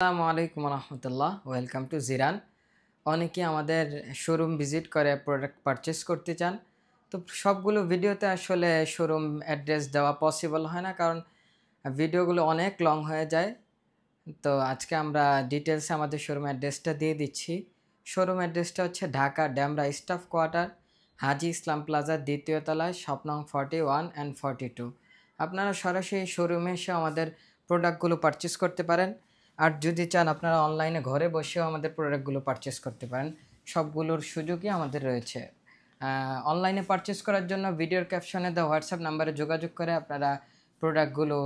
আসসালামু আলাইকুম রহমতুল্লাহ, welcome to জিরান। অনেকে আমাদের শোরুম ভিজিট করে প্রোডাক্ট পারচেস করতে চান। তো সবগুলো ভিডিওতে আসলে শোরুম অ্যাড্রেস দেওয়া পসিবল হয় না, কারণ ভিডিওগুলো অনেক লং হয়ে যায়। তো আজকে আমরা ডিটেলসে আমাদের শোরুম অ্যাড্রেসটা দিয়ে দিচ্ছি। শোরুম অ্যাড্রেসটা হচ্ছে ঢাকা ড্যামরা স্টাফ কোয়ার্টার, হাজি ইসলাম প্লাজার দ্বিতীয় তলায়, শপ নং 41 অ্যান্ড 42। আপনারা সরাসরি শোরুমে এসে আমাদের প্রোডাক্টগুলো পারচেস করতে পারেন। আর যদি চান আপনারা অনলাইনে ঘরে বসেও আমাদের প্রোডাক্টগুলো পারচেস করতে পারেন। সবগুলোর সুযোগই আমাদের রয়েছে। অনলাইনে পারচেস করার জন্য ভিডিওর ক্যাপশনে দেওয়া হোয়াটসঅ্যাপ নাম্বারে যোগাযোগ করে আপনারা প্রোডাক্টগুলো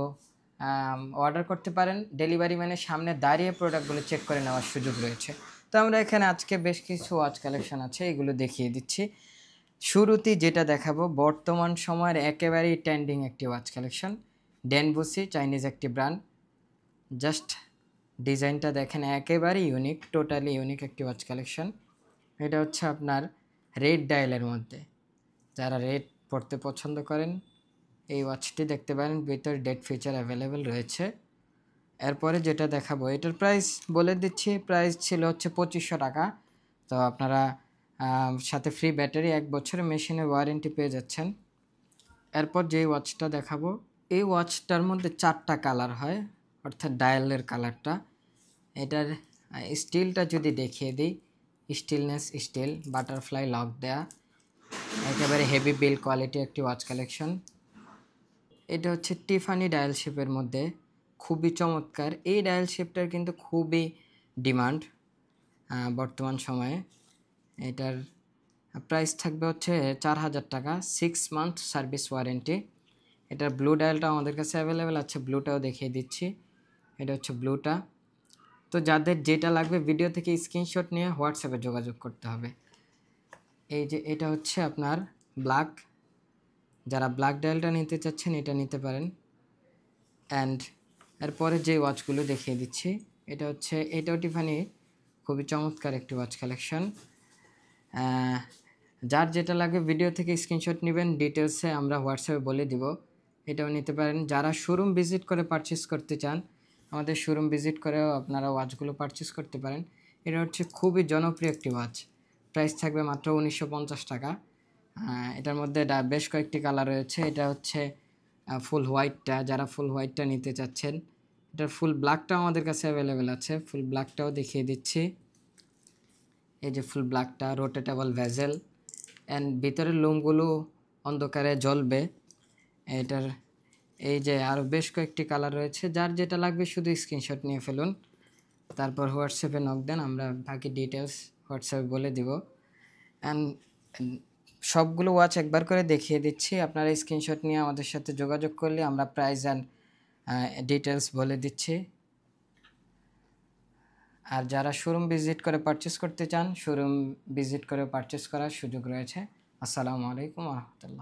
অর্ডার করতে পারেন। ডেলিভারি ম্যানের সামনে দাঁড়িয়ে প্রোডাক্টগুলো চেক করে নেওয়ার সুযোগ রয়েছে। তো আমরা এখানে আজকে বেশ কিছু ওয়াচ কালেকশন আছে, এগুলো দেখিয়ে দিচ্ছি। শুরুতেই যেটা দেখাবো বর্তমান সময়ের একেবারেই ট্রেন্ডিং একটি ওয়াচ কালেকশন, ডেনবুসি, চাইনিজ একটি ব্র্যান্ড। জাস্ট ডিজাইনটা দেখেন, একেবারেই ইউনিক, টোটালি ইউনিক একটি ওয়াচ কালেকশন। এটা হচ্ছে আপনার রেড ডায়ালের মধ্যে। যারা রেড পড়তে পছন্দ করেন এই ওয়াচটি দেখতে পারেন, ভিতরে ডেট ফিচার অ্যাভেলেবেল রয়েছে। এরপরে যেটা দেখাবো এটার প্রাইস বলে দিচ্ছি, প্রাইস ছিল হচ্ছে 2500 টাকা। তো আপনারা সাথে ফ্রি ব্যাটারি, 1 বছরের মেশিনের ওয়ারেন্টি পেয়ে যাচ্ছেন। এরপর যে ওয়াচটা দেখাবো, এই ওয়াচটার মধ্যে 4টা কালার হয়, অর্থাৎ ডায়ালের কালারটা। এটার স্টিলটা যদি দেখিয়ে দিই, স্টিলনেস স্টিল, বাটারফ্লাই লক দেয়া, একেবারে হেভি বিল্ড কোয়ালিটি একটি ওয়াচ কালেকশন। এটা হচ্ছে টিফানি ডায়াল শেপের মধ্যে, খুবই চমৎকার। এই ডায়াল শেপটার কিন্তু খুবই ডিমান্ড বর্তমান সময়ে। এটার প্রাইস থাকবে হচ্ছে 4000 টাকা, 6 মান্থ সার্ভিস ওয়ারেন্টি। এটার ব্লু ডায়ালটা আমাদের কাছে অ্যাভেলেবেল আছে, ব্লুটাও দেখিয়ে দিচ্ছি। এটা হচ্ছে ব্লুটা। তো যাদের যেটা লাগবে ভিডিও থেকে স্ক্রিনশট নিয়ে হোয়াটসঅ্যাপে যোগাযোগ করতে হবে। এই যে এটা হচ্ছে আপনার ব্ল্যাক, যারা ব্ল্যাক ডায়ালটা নিতে চাচ্ছেন এটা নিতে পারেন। অ্যান্ড এরপরে যে ওয়াচগুলো দেখিয়ে দিচ্ছি, এটাও টিফানি, খুবই চমৎকার একটি ওয়াচ কালেকশন। যার যেটা লাগবে ভিডিও থেকে স্ক্রিনশট নেবেন, ডিটেলসে আমরা হোয়াটসঅ্যাপে বলে দিব, এটাও নিতে পারেন। যারা শোরুম ভিজিট করে পারচেস করতে চান, আমাদের শোরুম ভিজিট করেও আপনারা ওয়াচগুলো পারচেস করতে পারেন। এটা হচ্ছে খুবই জনপ্রিয় একটি ওয়াচ, প্রাইস থাকবে মাত্র 1950 টাকা। এটার মধ্যে বেশ কয়েকটি কালার রয়েছে। এটা হচ্ছে ফুল হোয়াইটটা, যারা ফুল হোয়াইটটা নিতে চাচ্ছেন। এটার ফুল ব্ল্যাকটাও আমাদের কাছে অ্যাভেলেবেল আছে, ফুল ব্ল্যাকটাও দেখিয়ে দিচ্ছি। এই যে ফুল ব্ল্যাকটা, রোটেটেবল ভেজেল, অ্যান্ড ভিতরের লোমগুলো অন্ধকারে জ্বলবে। এটার এই যে আরও বেশ কয়েকটি কালার রয়েছে, যার যেটা লাগবে শুধু স্ক্রিনশট নিয়ে ফেলুন, তারপর হোয়াটসঅ্যাপে নক দেন, আমরা বাকি ডিটেলস হোয়াটসঅ্যাপে বলে দিব। অ্যান্ড সবগুলো ওয়াচ একবার করে দেখিয়ে দিচ্ছি, আপনারা স্ক্রিনশট নিয়ে আমাদের সাথে যোগাযোগ করলে আমরা প্রাইস অ্যান্ড ডিটেলস বলে দিচ্ছি। আর যারা শোরুম ভিজিট করে পারচেস করতে চান, শোরুম ভিজিট করে পারচেস করার সুযোগ রয়েছে। আসসালামু আলাইকুম রহমতুল্লাহ।